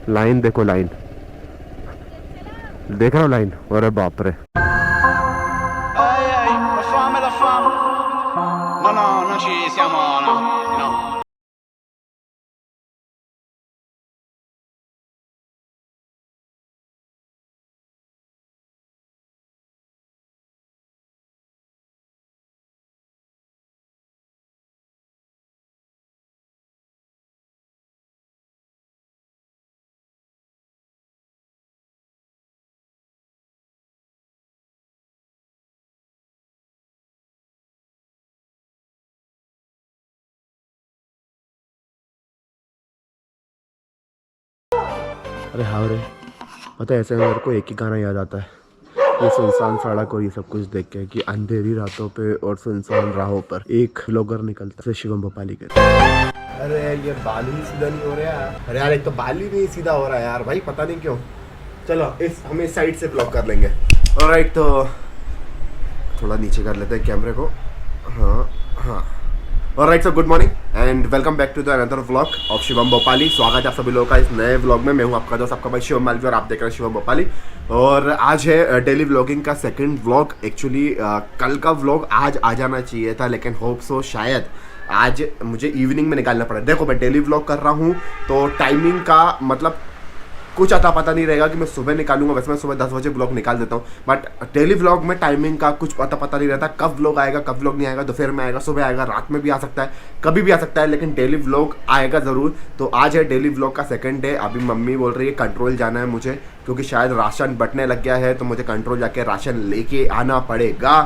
Line देखो, line देख रहा हो लाइन, अरे बाप रे। Ehi, ehi, lo fame, lo fame. No, no, non ci siamo, no, no. अरे हाँ रे, पता है ऐसे में मेरे को एक ही गाना याद आता है, ये सुनसान सड़क और ये सब कुछ देख के, कि अंधेरी रातों पे और सुनसान राहों पर एक ब्लॉगर निकलता है, शिवम भोपाली के। अरे ये बाल ही सीधा नहीं हो रहा यार। अरे यार एक तो बाल ही नहीं सीधा हो रहा है यार भाई, पता नहीं क्यों। चलो हम इस साइड से ब्लॉक कर लेंगे। ऑलराइट, तो थोड़ा नीचे कर लेते हैं कैमरे को। हाँ हाँ। Alright, so good morning and welcome back to the another vlog of Shivam Bhopali. स्वागत है आप सभी लोगों का इस नए व्लॉग में। मैं हूं आपका दोस्त, आपका भाई शिवम मालवी, और आप देख रहे हैं शिवम भोपाली। और आज है डेली व्लॉगिंग का सेकंड व्लॉग। एक्चुअली कल का व्लॉग आज आ जाना चाहिए था, लेकिन होप सो शायद आज मुझे इवनिंग में निकालना पड़ा। देखो मैं डेली व्लॉग कर रहा हूँ तो टाइमिंग का मतलब कुछ अता पता नहीं रहेगा कि मैं सुबह निकालूंगा। वैसे मैं सुबह 10 बजे ब्लॉग निकाल देता हूँ, बट डेली व्लॉग में टाइमिंग का कुछ अता पता नहीं रहता, कब व्लॉग आएगा कब व्लॉग नहीं आएगा। दोपहर में आएगा, सुबह आएगा, रात में भी आ सकता है, कभी भी आ सकता है, लेकिन डेली व्लॉग आएगा ज़रूर। तो आज है डेली व्लॉग का सेकंड डे। अभी मम्मी बोल रही है कंट्रोल जाना है मुझे, क्योंकि शायद राशन बंटने लग गया है, तो मुझे कंट्रोल जाके राशन लेके आना पड़ेगा।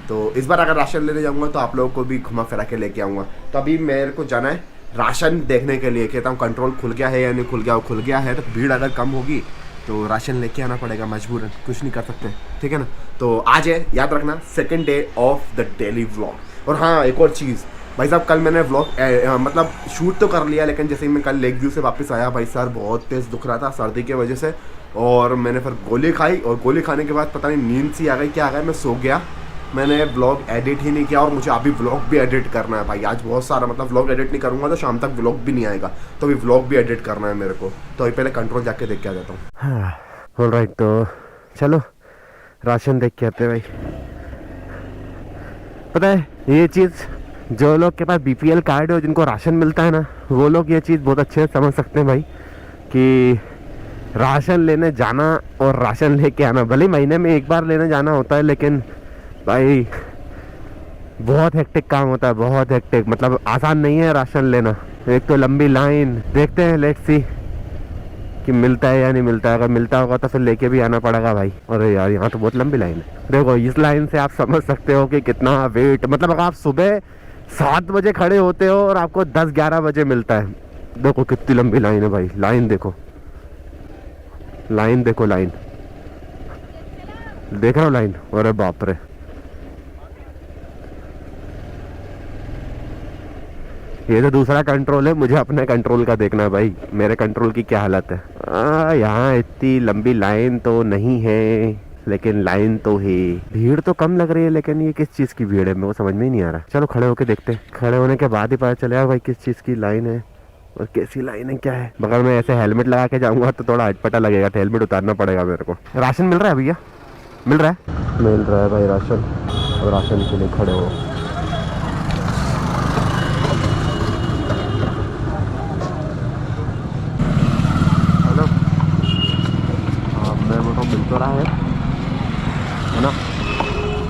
तो इस बार अगर राशन लेने जाऊँगा तो आप लोगों को भी घुमा फिरा के लेके आऊँगा। तो अभी मेरे को जाना है राशन देखने के लिए, कहता हूँ कंट्रोल खुल गया है या नहीं खुल गया। वो खुल गया है तो भीड़ अगर कम होगी तो राशन लेके आना पड़ेगा मजबूरन, कुछ नहीं कर सकते, ठीक है ना। तो आज है, याद रखना, second day of the daily vlog. और हाँ एक और चीज़ भाई साहब, कल मैंने व्लॉग मतलब शूट तो कर लिया, लेकिन जैसे ही मैं कल लेक व्यू से वापस आया भाई सर बहुत तेज़ दुख रहा था सर्दी की वजह से। और मैंने फिर गोली खाई, और गोली खाने के बाद पता नहीं नींद सी आ गई क्या आ गया, मैं सो गया। मैंने व्लॉग एडिट ही नहीं किया, और मुझे अभी व्लॉग भी एडिट करना है भाई। आज बहुत सारा, मतलब व्लॉग एडिट नहीं करूँगा तो शाम तक व्लॉग भी नहीं आएगा, तो अभी व्लॉग भी एडिट करना है मेरे को। तो अभी पहले कंट्रोल जाके देख के आ जाता हूँ। हाँ ऑलराइट, तो चलो राशन देख के आते हैं भाई। पता है ये चीज़, जो लोग के पास बीपीएल कार्ड है और जिनको राशन मिलता है ना, वो लोग ये चीज़ बहुत अच्छे से समझ सकते हैं भाई, कि राशन लेने जाना और राशन लेके आना, भले ही महीने में एक बार लेने जाना होता है, लेकिन भाई बहुत हेक्टिक काम होता है, बहुत हेक्टिक। मतलब आसान नहीं है राशन लेना। एक तो लंबी लाइन, देखते हैं लेट्स सी कि मिलता है या नहीं मिलता है। अगर मिलता होगा तो फिर लेके भी आना पड़ेगा भाई। अरे यार यहाँ तो बहुत लंबी लाइन है। देखो इस लाइन से आप समझ सकते हो कि कितना वेट, मतलब अगर आप सुबह 7 बजे खड़े होते हो और आपको 10-11 बजे मिलता है, देखो कितनी लंबी लाइन है भाई। लाइन देखो, लाइन देखो, लाइन देख रहा हो लाइन, अरे बाप रे। ये तो दूसरा कंट्रोल है, मुझे अपने कंट्रोल का देखना है भाई, मेरे कंट्रोल की क्या हालत है। यहाँ इतनी लंबी लाइन तो नहीं है, लेकिन लाइन तो है। भीड़ तो कम लग रही है, लेकिन ये किस चीज़ की भीड़ है मेरे को समझ में ही नहीं आ रहा। चलो खड़े होके देखते हैं, खड़े होने के बाद ही पता चलेगा भाई किस चीज़ की लाइन है और कैसी लाइन है क्या है। मगर मैं ऐसे हेलमेट लगा के जाऊंगा तो थोड़ा अटपटा लगेगा, तो हेलमेट उतारना पड़ेगा मेरे को। राशन मिल रहा है भैया? मिल रहा है, मिल रहा है भाई राशन। और राशन के लिए खड़े हो। हेलो, हाँ मैं वो तो मिल तो रहा है ना।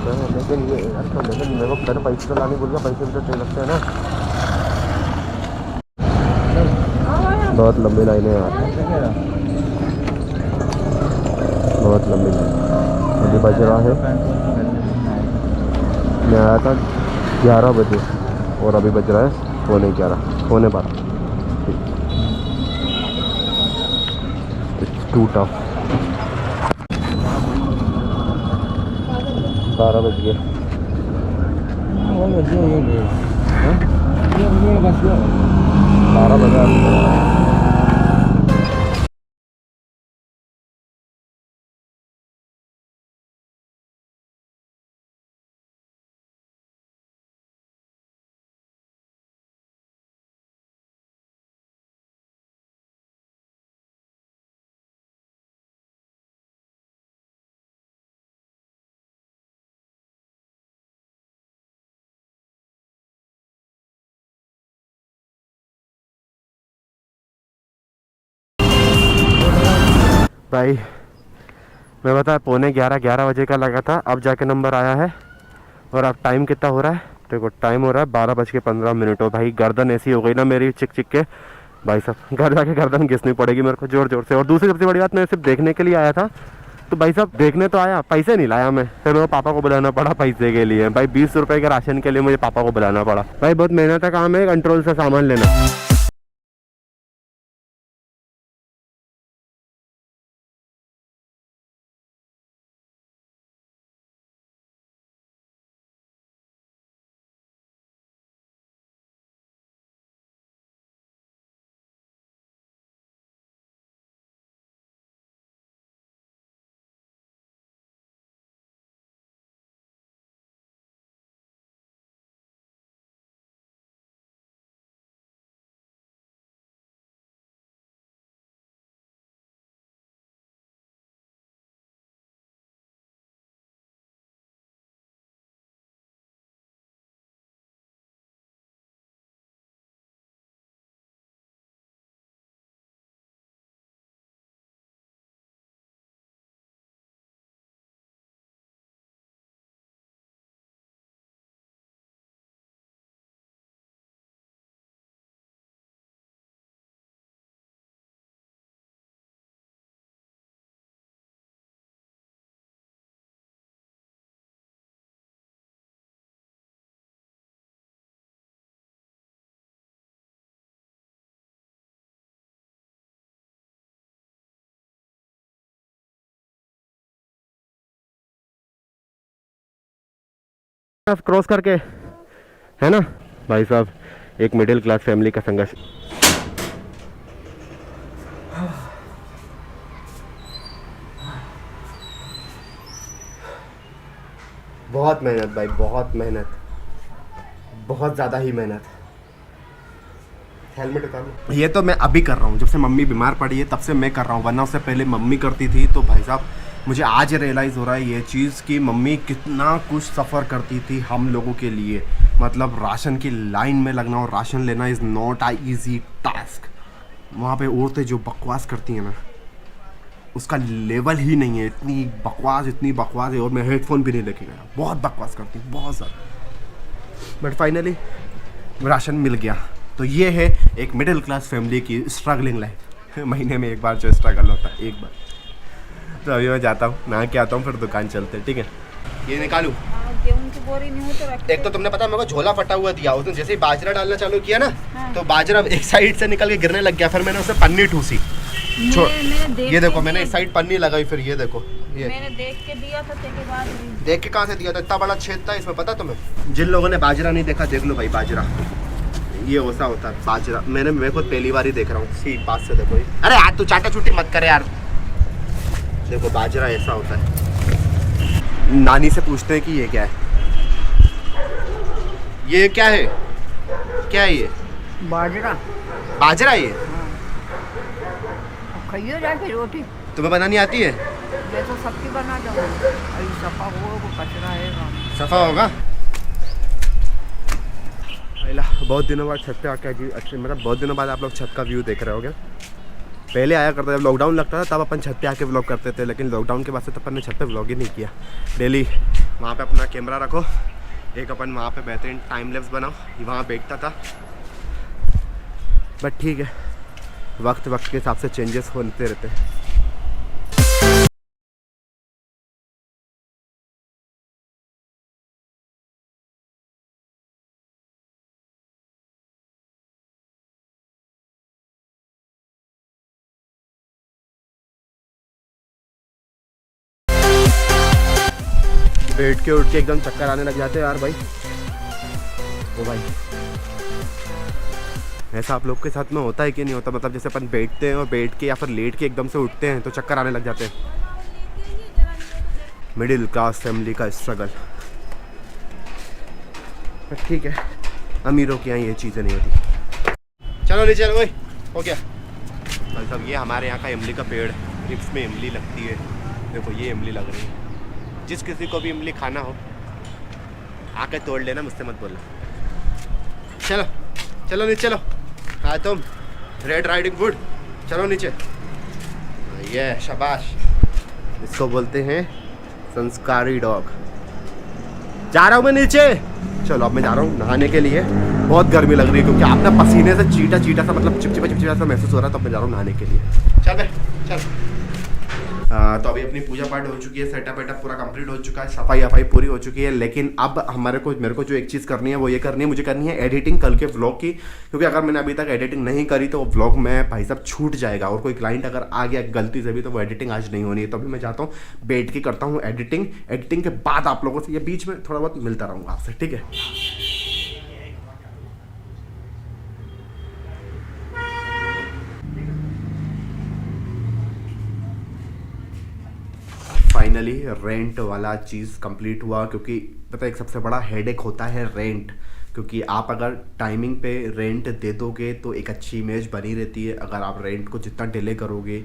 तो लेकिन ये यार, तो लेकिन मेरे को पहले पैसे तो लाने बोल गया, पैसे भी तो चाहिए लगते हैं ना। बहुत लंबी लाइन है यार, बहुत लंबी लाइन। अभी बज रहा है, मैं आया था 11 बजे और अभी बज रहा है पौने 11, पौने 12। It's to tough. 12 बज गए। 12 बजे। भाई मैं बता 11:45 बजे का लगा था, अब जाके नंबर आया है। और अब टाइम कितना हो रहा है देखो, टाइम हो रहा है 12:15 और भाई गर्दन ऐसी हो गई ना मेरी चिक चिक के, भाई साहब घर जाके गर्दन घिसनी पड़ेगी मेरे को जोर जोर से। और दूसरी सबसे बड़ी बात, मैं सिर्फ देखने के लिए आया था, तो भाई साहब देखने तो आया, पैसे नहीं लाया मैं, फिर मेरे पापा को बुलाना पड़ा पैसे के लिए। भाई 20 रुपए के राशन के लिए मुझे पापा को बुलाना पड़ा। भाई बहुत मेहनत का काम है कंट्रोल से सामान लेना। क्रॉस करके है ना भाई साहब, एक मिडिल क्लास फैमिली का संघर्ष। बहुत मेहनत भाई, बहुत मेहनत, बहुत ज़्यादा ही मेहनत। हेलमेट उतार लो। ये तो मैं अभी कर रहा हूँ, जब से मम्मी बीमार पड़ी है तब से मैं कर रहा हूँ, वरना उससे पहले मम्मी करती थी। तो भाई साहब मुझे आज रियलाइज़ हो रहा है ये चीज़ कि मम्मी कितना कुछ सफ़र करती थी हम लोगों के लिए। मतलब राशन की लाइन में लगना और राशन लेना is not a easy task. वहाँ पे औरतें जो बकवास करती हैं ना, उसका लेवल ही नहीं है। इतनी बकवास है। और मैं हेडफोन भी नहीं लेके गया, बहुत बकवास करती हूँ, बहुत ज़्यादा। बट फाइनली राशन मिल गया। तो ये है एक मिडिल क्लास फैमिली की स्ट्रगलिंग लाइफ। महीने में एक बार जो स्ट्रगल होता है, एक बार। तो अभी मैं जाता हूँ, नहा के आता हूँ, फिर दुकान चलते हैं, ठीक है। ये निकालूँ? गेहूं की बोरी नहीं हो तो रख। एक तो तुमने पता मेरे को झोला फटा हुआ दिया, उसने जैसे ही बाजरा डालना चालू किया ना, तो बाजरा एक साइड से निकल के गिरने लग गया। फिर मैंने उसे पन्नी ठूसी। ये देखो मैंने इस साइड पन्नी लगाई, फिर ये देखो, ये मैंने देख के दिया था। देख के कहाँ से दिया था? इतना बड़ा छेद था इसमें, पता तुम्हें? जिन लोगों ने बाजरा नहीं देखा देख लो भाई, बाजरा ये वैसा होता है बाजरा। मेरे को पहली बार ही देख रहा हूँ, सी पास से देखो। अरे यार तू चाटा चुटी मत करे यार। देखो बाजरा ऐसा होता है। नानी से पूछते हैं कि ये क्या है, ये क्या है, क्या है ये? बाजरा ये खाइए जाके रोटी। तुम्हें बनानी आती है? मैं तो सबकी बना दूंगा। सफा हो, कचरा है, सफा होगा। बहुत दिनों बाद छत पे आके अच्छे, मतलब बहुत दिनों बाद आप लोग छत का व्यू देख रहे होगे। पहले आया करता, जब लॉकडाउन लगता था तब अपन छत पे आके व्लॉग करते थे, लेकिन लॉकडाउन के बाद से तो अपन ने छत पे व्लॉग ही नहीं किया। डेली वहाँ पे अपना कैमरा रखो, एक अपन वहाँ पे बेहतरीन टाइम लैप्स बनाओ, वहाँ बैठता था। बट ठीक है, वक्त के हिसाब से चेंजेस होते रहते हैं। बैठ के उठ के एकदम चक्कर आने लग जाते हैं यार भाई। ओ भाई, ऐसा आप लोग के साथ में होता है कि नहीं होता? मतलब जैसे अपन बैठते हैं और बैठ के या फिर लेट के एकदम से उठते हैं तो चक्कर आने लग जाते हैं। मिडिल क्लास फैमिली का स्ट्रगल। ठीक है, अमीरों के यहाँ ये चीज़ें नहीं होती। चलो नीचे चलो भाई, हो गया। मतलब ये हमारे यहाँ का इमली का पेड़ है, इसमें इमली लगती है। देखो ये इमली लग रही है। जिस किसी को भी इमली खाना हो आके तोड़ लेना, मुझसे मत बोलना। चलो चलो नीचे चलो। हाँ तुम रेड राइडिंग हुड, चलो नीचे। ये शाबाश, इसको बोलते हैं संस्कारी डॉग। जा रहा हूँ मैं नीचे। चलो अब मैं जा रहा हूँ नहाने के लिए, बहुत गर्मी लग रही है क्योंकि आप ना पसीने से चीटा सा मतलब चिपचिपा सा महसूस हो रहा है, तो मैं जा रहा हूँ नहाने के लिए। चल बे चल। तो अभी अपनी पूजा पाठ हो चुकी है, सेटअप वेटअप पूरा कंप्लीट हो चुका है, सफाई वफाई पूरी हो चुकी है, लेकिन अब मेरे को जो एक चीज़ करनी है वो ये करनी है, मुझे करनी है एडिटिंग कल के व्लॉग की, क्योंकि अगर मैंने अभी तक एडिटिंग नहीं करी तो वो व्लॉग में भाई साहब छूट जाएगा, और कोई क्लाइंट अगर आ गया गलती से भी तो वो एडिटिंग आज नहीं होनी है। तो अभी मैं जाता हूँ बैठ के करता हूँ एडिटिंग के बाद आप लोगों से ये बीच में थोड़ा बहुत मिलता रहूँगा आपसे, ठीक है। फाइनली रेंट वाला चीज़ कंप्लीट हुआ, क्योंकि पता है एक सबसे बड़ा हेडेक होता है रेंट, क्योंकि आप अगर टाइमिंग पे रेंट दे दोगे तो एक अच्छी इमेज बनी रहती है, अगर आप रेंट को जितना डिले करोगे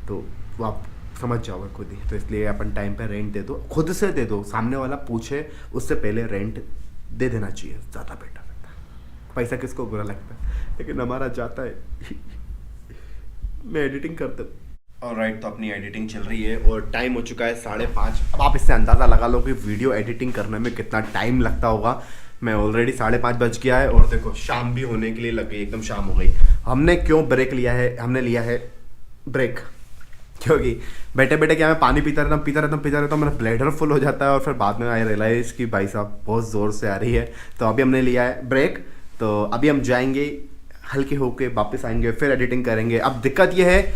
तो वो आप समझ जाओगे खुद ही। तो इसलिए अपन टाइम पे रेंट दे दो, खुद से दे दो, सामने वाला पूछे उससे पहले रेंट दे देना चाहिए, ज़्यादा बेटर लगता है। पैसा किसको बुरा लगता है, लेकिन हमारा जाता है। मैं एडिटिंग करता हूँ। ऑलराइट, तो अपनी एडिटिंग चल रही है और टाइम हो चुका है 5:30। अब आप इससे अंदाज़ा लगा लो कि वीडियो एडिटिंग करने में कितना टाइम लगता होगा। मैं ऑलरेडी 5:30 बज गया है और देखो शाम भी होने के लिए लग गई, एकदम शाम हो गई। हमने क्यों ब्रेक लिया है, हमने लिया है ब्रेक क्योंकि बैठे बैठे क्या मैं पानी पीता रहता हूँ, मेरा ब्लैडर फुल हो जाता है और फिर बाद में आई रियलाइज़ कि भाई साहब बहुत ज़ोर से आ रही है। तो अभी हमने लिया है ब्रेक, तो अभी हम जाएंगे हल्के होके, वापस आएंगे, फिर एडिटिंग करेंगे। अब दिक्कत यह है,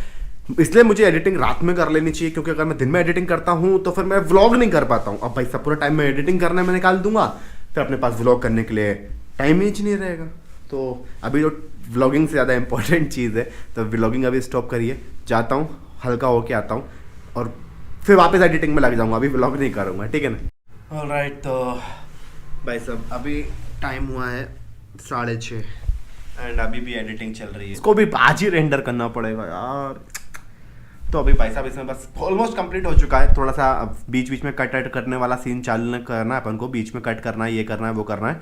इसलिए मुझे एडिटिंग रात में कर लेनी चाहिए, क्योंकि अगर मैं दिन में एडिटिंग करता हूँ तो फिर मैं व्लॉग नहीं कर पाता हूँ। अब भाई सब पूरा टाइम मैं एडिटिंग करने में निकाल दूंगा, फिर अपने पास व्लॉग करने के लिए टाइम ही नहीं रहेगा। तो अभी जो व्लॉगिंग से ज़्यादा इंपॉर्टेंट चीज़ है, तो व्लॉगिंग अभी स्टॉप करिए, जाता हूँ हल्का होके आता हूँ और फिर वापस एडिटिंग में लग जाऊँगा, अभी व्लॉग नहीं करूँगा, ठीक है ना। ऑलराइट, तो भाई साहब अभी टाइम हुआ है 6:30 एंड अभी भी एडिटिंग चल रही है, इसको भी आज ही रेंडर करना पड़ेगा यार। तो अभी भाई साहब इसमें बस ऑलमोस्ट कंप्लीट हो चुका है, थोड़ा सा बीच बीच में कट करने वाला सीन चालू करना है अपन को, बीच में कट करना है, ये करना है वो करना है।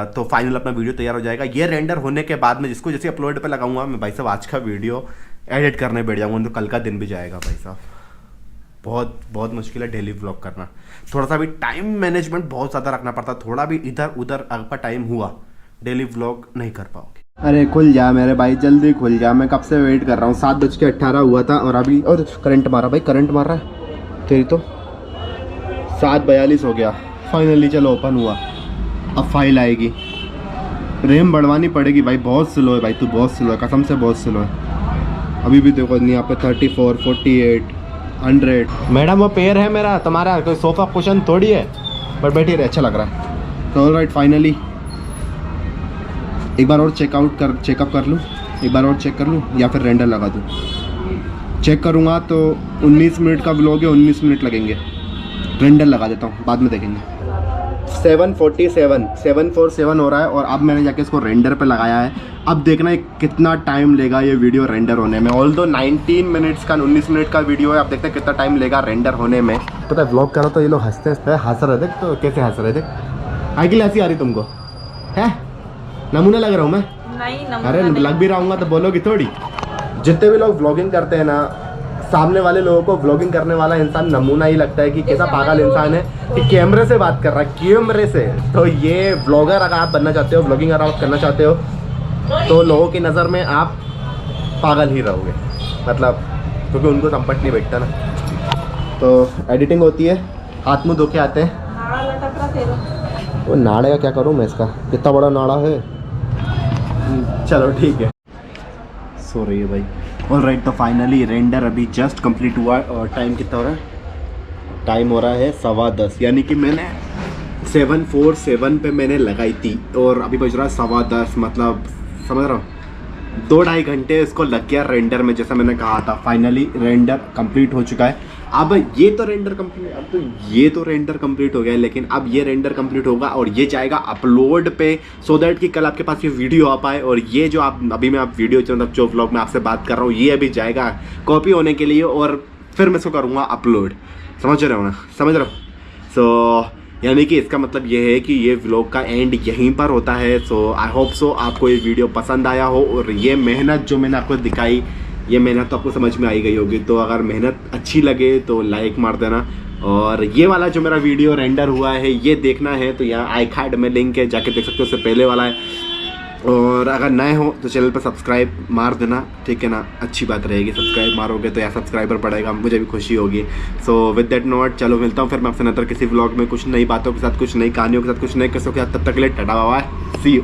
तो फाइनल अपना वीडियो तैयार हो जाएगा। ये रेंडर होने के बाद में जिसको जैसे अपलोड पे लगाऊंगा मैं भाई साहब, आज का वीडियो एडिट करने बैठ जाऊंगा, तो कल का दिन भी जाएगा भाई साहब। बहुत बहुत मुश्किल है डेली व्लॉग करना, थोड़ा सा भी टाइम मैनेजमेंट बहुत ज़्यादा रखना पड़ता, थोड़ा भी इधर उधर आपका टाइम हुआ डेली व्लॉग नहीं कर पाओगे। अरे खुल जा मेरे भाई, जल्दी खुल जा, मैं कब से वेट कर रहा हूँ। 7:18 हुआ था और अभी और करंट मारा भाई, करंट मार रहा है तेरी तो। 7:42 हो गया फाइनली, चलो ओपन हुआ। अब फाइल आएगी, रैम बढ़वानी पड़ेगी भाई, बहुत स्लो है भाई, तू बहुत स्लो है, कसम से बहुत स्लो है। अभी भी देखो यहाँ पे 34, 48, 100। मैडम वो पैर है मेरा, तुम्हारा कोई सोफा कुशन थोड़ी है, पर बैठी रहे, अच्छा लग रहा है। तो ऑलराइट, फाइनली एक बार और चेकअप कर लूँ, एक बार और चेक कर लूँ या फिर रेंडर लगा दूँ। चेक करूँगा तो 19 मिनट का व्लॉग है, 19 मिनट लगेंगे। रेंडर लगा देता हूँ, बाद में देखेंगे। 7:47 हो रहा है और अब मैंने जाके इसको रेंडर पे लगाया है। अब देखना है कितना टाइम लेगा ये वीडियो रेंडर होने में। ऑल्दो 19 मिनट्स का 19 मिनट का वीडियो है, अब देखते हैं कितना टाइम लेगा रेंडर होने में। पता है व्लॉग करो तो ये लोग हंसते हंस रहे थे, तो कैसे हंस रहे थे? आई की हंसी आ रही तुमको है? नमूना लग रहा हूँ मैं? नहीं, नमूना अरे नहीं। लग भी रहा हूँ तो बोलोगी थोड़ी। जितने भी लोग व्लॉगिंग करते हैं ना, सामने वाले लोगों को व्लॉगिंग करने वाला इंसान नमूना ही लगता है कि कैसा पागल इंसान है कि कैमरे से बात कर रहा है, कैमरे से। तो ये व्लॉगर अगर आप बनना चाहते हो, व्लॉगिंग अगर आप करना चाहते हो, तो लोगों की नज़र में आप पागल ही रहोगे, मतलब क्योंकि उनको संपट नहीं बैठता ना। तो एडिटिंग होती है, हाथ मुँह धो के आते हैं। वो नाड़े का क्या करूँ मैं, इसका कितना बड़ा नाड़ा है। चलो ठीक है, सो रही है भाई। ऑलराइट, तो फाइनली रेंडर अभी जस्ट कंप्लीट हुआ है और टाइम कितना हो रहा है? टाइम हो रहा है 10:15, यानी कि मैंने 7:47 पे मैंने लगाई थी और अभी बज रहा है 10:15, मतलब समझ रहा हूँ 2-2.5 घंटे इसको लग गया रेंडर में, जैसा मैंने कहा था। फाइनली रेंडर कंप्लीट हो चुका है। अब ये तो रेंडर कंप्लीट हो गया है, लेकिन अब ये रेंडर कंप्लीट होगा और ये जाएगा अपलोड पे, सो दैट कि कल आपके पास ये वीडियो आ पाए। और ये जो आप अभी मैं आप वीडियो मतलब जो व्लॉग में आपसे बात कर रहा हूँ, ये अभी जाएगा कॉपी होने के लिए और फिर मैं इसको करूँगा अपलोड। समझ रहे हो ना? समझ रहे हो? सो यानी कि इसका मतलब ये है कि ये व्लॉग का एंड यहीं पर होता है। सो आई होप सो आपको ये वीडियो पसंद आया हो और ये मेहनत जो मैंने आपको दिखाई ये मेहनत तो आपको समझ में आई गई होगी। तो अगर मेहनत अच्छी लगे तो लाइक मार देना, और ये वाला जो मेरा वीडियो रेंडर हुआ है ये देखना है तो यहाँ आई कार्ड में लिंक है, जाके देख सकते हो, उससे पहले वाला है। और अगर नए हो तो चैनल पर सब्सक्राइब मार देना, ठीक है ना, अच्छी बात रहेगी। सब्सक्राइब मारोगे तो यार सब्सक्राइबर बढ़ेगा, मुझे भी खुशी होगी। सो विद दैट नोट चलो मिलता हूँ फिर मैं आपसे नतर किसी व्लॉग में कुछ नई बातों के साथ, कुछ नई कहानियों के साथ, कुछ नए किस्सों के साथ। तब तक के लिए tata bye bye, see you.